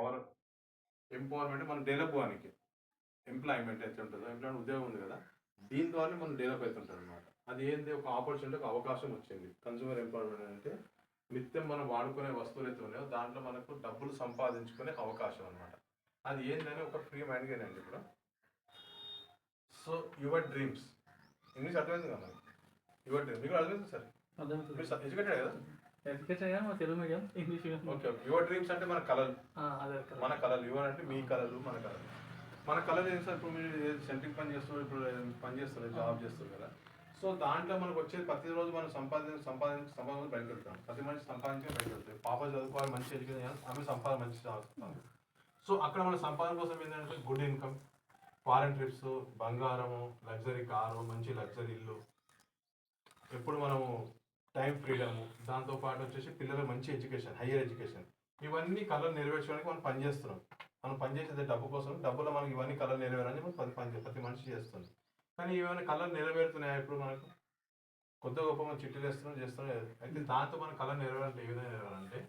Hour empowerment మనం develop అవ్వడానికి employment అయితే ఉంటుందో ఎంప్లాయ్మెంట్ ఉద్యోగం ఉంది కదా, దీని ద్వారా మనం డెవలప్ అవుతుంటుంది అనమాట. అది ఏంటి, ఒక ఆపర్చునిటీ, ఒక అవకాశం వచ్చింది. కన్స్యూమర్ ఎంపవర్మెంట్ అంటే నిత్యం మనం వాడుకునే వస్తువులు అయితే ఉన్నాయో దాంట్లో మనకు డబ్బులు సంపాదించుకునే అవకాశం అనమాట. అది ఏంటని ఒక ఫ్రీ మైండ్గానండి ఇప్పుడు. సో యువర్ డ్రీమ్స్, ఇంగ్లీష్ అర్థమైంది కదా మనకి? యువర్ డ్రీమ్స్ మీకు అర్థమైంది సార్? మీరు ఎడ్యుకేటెడ్ కదా? Telugu medium, English medium. Okay. Your dreams అంటే మన కళలు, మన కళలు. యువర్ అంటే మీ కళలు, మన కళలు. మన కళలు ఏంటి సార్? ఇప్పుడు మీరు సెంట్రింగ్ పని చేస్తున్నారు, ఇప్పుడు పని చేస్తారు, జాబ్ చేస్తారు కదా. సో దాంట్లో మనకు వచ్చేది ప్రతిరోజు మనం సంపాదన బయటకు వెళ్తాం. ప్రతి మనిషి సంపాదించి బయటకు వెళ్తాయి. పాప చదువుకోవాలి, మంచి ఎడ్యుకేషన్, ఆమె సంపాదన మంచి చదువుతాం. సో అక్కడ మన సంపాదన కోసం ఏంటంటే గుడ్ ఇన్కమ్, ఫారెన్ ట్రిప్స్, బంగారము, లగ్జరీ కారు, మంచి లగ్జరీ ఇల్లు, ఎప్పుడు మనము టైం ఫ్రీడము, దాంతోపాటు వచ్చేసి పిల్లలకు మంచి ఎడ్యుకేషన్, హయ్యర్ ఎడ్యుకేషన్, ఇవన్నీ కళలు నెరవేర్చడానికి మనం పనిచేస్తున్నాం. మనం పనిచేసేది డబ్బు కోసం. డబ్బులో మనకి ఇవన్నీ కళలు నెరవేరని మనం ప్రతి మనిషి చేస్తుంది. కానీ ఇవన్నీ కళలు నెరవేరుతున్నాయి ఇప్పుడు మనకు కొత్త గొప్ప మనం చిట్టీలు చేస్తున్నాం. అయితే దాంతో మన కళ నెరవేరంటే ఏ విధంగా నెరవేరంటే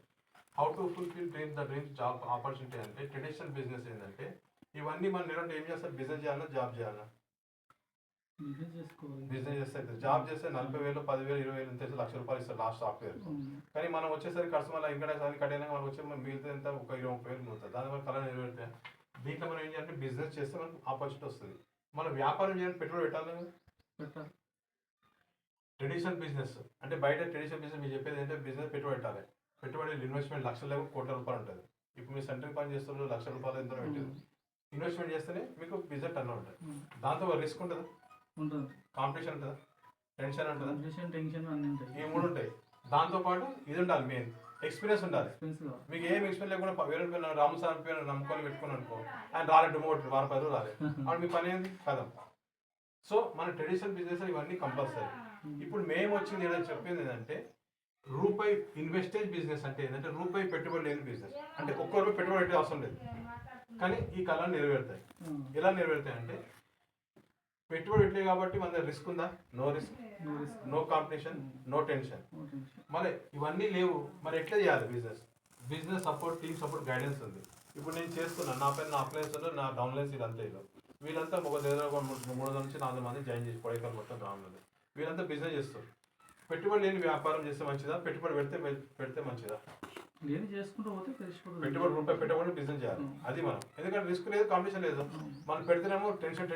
how to fulfil dreams job opportunity అంటే ట్రెడిషనల్ బిజినెస్ ఏంటంటే ఇవన్నీ మనం నెరవేరంటే ఏం చేస్తారు? బిజినెస్ చేయాలా, జాబ్ చేయాలా? బిజినెస్ చేస్తే జాబ్ చేస్తే 40,000, 10,000, 20,000 ఎంత ₹1,00,000 ఇస్తారు లాస్ట్ సాఫ్ట్వేర్. కానీ మనం వచ్చేసరికి కస్టమర్ ఇన్కడెన్స్ అన్ని కట్ అయినా మనకు వచ్చే మిగిలితే ఎంత ఒక 20,30,000 మిగులుతుంది. దానివల్ల కళ నెరవేరుతాయి. దీంట్లో మనం ఏం చేయాలంటే బిజినెస్ చేస్తే మనకు ఆపర్చునిటీ వస్తుంది. మనం వ్యాపారం చేయాలంటే పెట్టుబడి పెట్టాలి. ట్రెడిషనల్ బిజినెస్ అంటే బయట ట్రెడిషనల్ బిజినెస్ మీరు చెప్పేది ఏంటంటే బిజినెస్ పెట్టుబడి పెట్టాలి. పెట్టుబడి ఇన్వెస్ట్మెంట్ లక్షలు కోట్ల రూపాయలు ఉంటుంది. ఇప్పుడు మీరు సెంట్రింగ్ పని చేస్తున్నారు, ₹1,00,000 ఎంత పెట్టారు. ఇన్వెస్ట్మెంట్ చేస్తేనే మీకు బిజినెస్ టర్న్ ఉంటుంది. దాంతో రిస్క్ ఉంటుంది, కాంపిటీషన్ ఉంటుందా, టెన్షన్ ఉంటుందా, ఈ మూడు ఉంటాయి. దాంతోపాటు ఇది ఉండాలి, మెయిన్ ఎక్స్పీరియన్స్ ఉండాలి. మీకు ఏం ఎక్స్పీరియన్స్ లేకుండా వేరే రామస్వామి పేరు నమ్ముకొని పెట్టుకుని అనుకో, ఆయన రాలేదు, డుమ్మొట్టు వారం 10 రోజులు రాలేదు, అప్పుడు మీ పని ఏంది కదా. సో మన ట్రెడిషనల్ బిజినెస్ ఇవన్నీ కంపల్సరీ. ఇప్పుడు మేము వచ్చింది ఏదైనా చెప్పింది ఏంటంటే రూపాయి ఇన్వెస్టేజ్ బిజినెస్ అంటే ఏంటంటే రూపాయి పెట్టుబడి లేని బిజినెస్. అంటే ఒక్క రూపాయి పెట్టుబడి పెట్టే అవసరం లేదు, కానీ ఈ కళలు నెరవేరుతాయి. ఎలా నెరవేరుతాయి అంటే పెట్టుబడి పెట్టలే కాబట్టి మన దగ్గర రిస్క్ ఉందా? No risk, no competition, no tension. మరి ఇవన్నీ లేవు, మరి ఎట్లా చేయాలి business support, team support, guidance ఉంది. ఇప్పుడు నేను చేస్తున్నాను, నా పైన నా అప్లైన్స్ నా డౌన్లైన్స్ వీళ్ళంతా వీళ్ళంతా ఒక దగ్గర 300 నుంచి 400 మంది జాయిన్ చేసి కొడైకల్ మొత్తం రావాలి. వీళ్ళంతా బిజినెస్ చేస్తారు. పెట్టుబడి లేని వ్యాపారం చేస్తే మంచిదా, పెట్టుబడి పెడితే మంచిదా? పెట్టుబడి రూపాయి పెట్టకుండా బిజినెస్ చేయాలి. అది మనం, ఎందుకంటే రిస్క్ లేదు, కాంపిటీషన్ లేదు. మనం పెడితేనేమో టెన్షన్